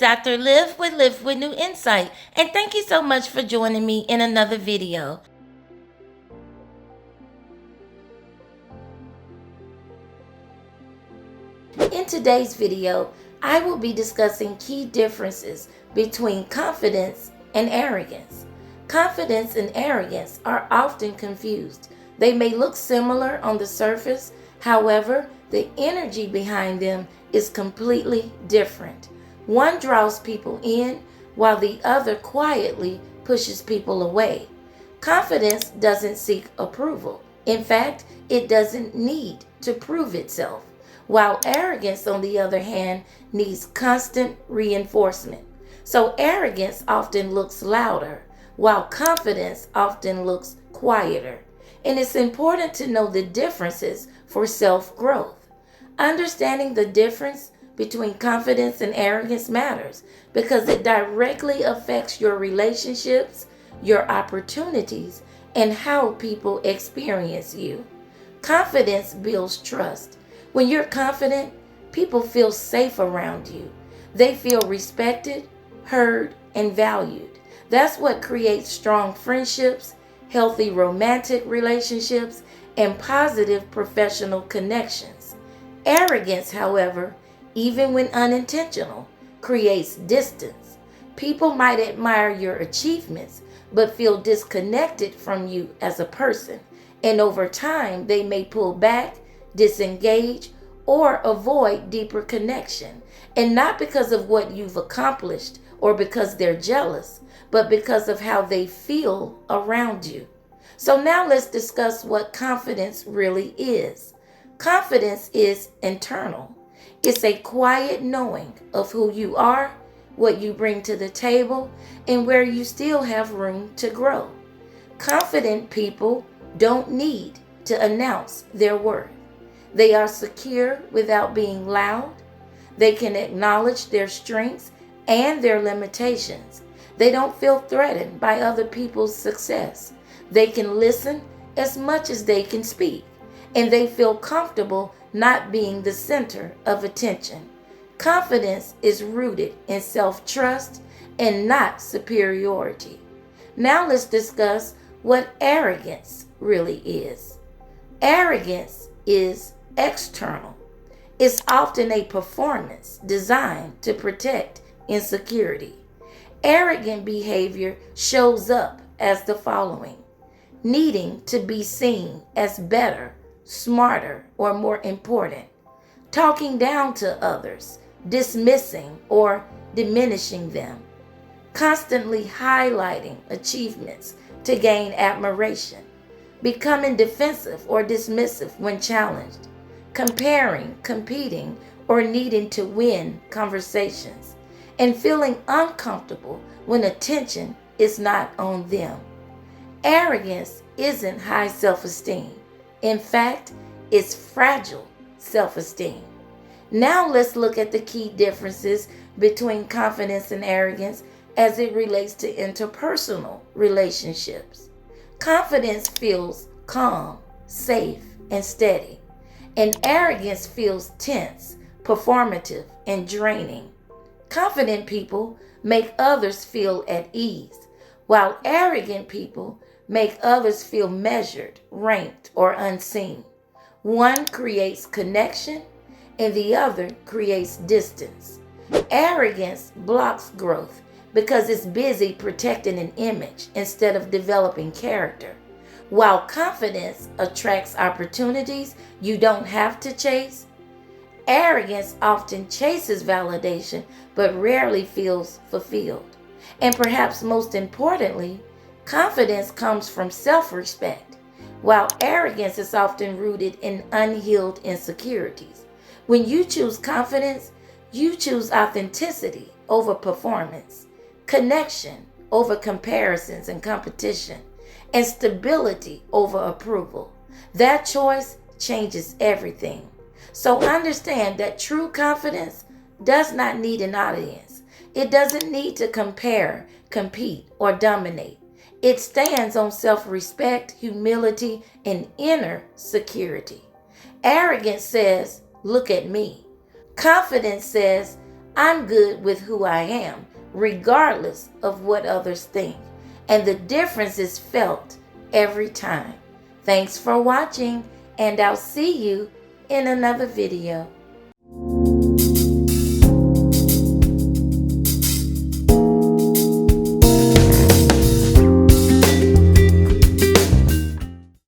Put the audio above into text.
Dr. Live with New Insight, and thank you so much for joining me in another video. In today's video, I will be discussing key differences between confidence and arrogance. Confidence and arrogance are often confused. They may look similar on the surface, however, the energy behind them is completely different. One draws people in, while the other quietly pushes people away. Confidence doesn't seek approval. In fact, it doesn't need to prove itself, while arrogance, on the other hand, needs constant reinforcement. So arrogance often looks louder, while confidence often looks quieter. And it's important to know the differences for self-growth. Understanding the difference between confidence and arrogance matters because it directly affects your relationships, your opportunities, and how people experience you. Confidence builds trust. When you're confident, people feel safe around you. They feel respected, heard, and valued. That's what creates strong friendships, healthy romantic relationships, and positive professional connections. Arrogance, however, even when unintentional, creates distance. People might admire your achievements, but feel disconnected from you as a person. And over time, they may pull back, disengage, or avoid deeper connection. And not because of what you've accomplished or because they're jealous, but because of how they feel around you. So now let's discuss what confidence really is. Confidence is internal. It's a quiet knowing of who you are, what you bring to the table, and where you still have room to grow. Confident people don't need to announce their worth. They are secure without being loud. They can acknowledge their strengths and their limitations. They don't feel threatened by other people's success. They can listen as much as they can speak, and they feel comfortable not being the center of attention. Confidence is rooted in self-trust and not superiority. Now let's discuss what arrogance really is. Arrogance is external. It's often a performance designed to protect insecurity. Arrogant behavior shows up as the following: needing to be seen as better, smarter, or more important, talking down to others, dismissing or diminishing them, constantly highlighting achievements to gain admiration, becoming defensive or dismissive when challenged, comparing, competing, or needing to win conversations, and feeling uncomfortable when attention is not on them. Arrogance isn't high self-esteem. In fact, it's fragile self-esteem. Now let's look at the key differences between confidence and arrogance as it relates to interpersonal relationships. Confidence feels calm, safe, and steady, and arrogance feels tense, performative, and draining. Confident people make others feel at ease, while arrogant people make others feel measured, ranked, or unseen. One creates connection, and the other creates distance. Arrogance blocks growth because it's busy protecting an image instead of developing character, while confidence attracts opportunities you don't have to chase. Arrogance often chases validation but rarely feels fulfilled. And perhaps most importantly, confidence comes from self-respect, while arrogance is often rooted in unhealed insecurities. When you choose confidence, you choose authenticity over performance, connection over comparisons and competition, and stability over approval. That choice changes everything. So understand that true confidence does not need an audience. It doesn't need to compare, compete, or dominate. It stands on self-respect, humility, and inner security. Arrogance says, "Look at me." Confidence says, I'm good with who I am, regardless of what others think. And the difference is felt every time. Thanks for watching, and I'll see you in another video.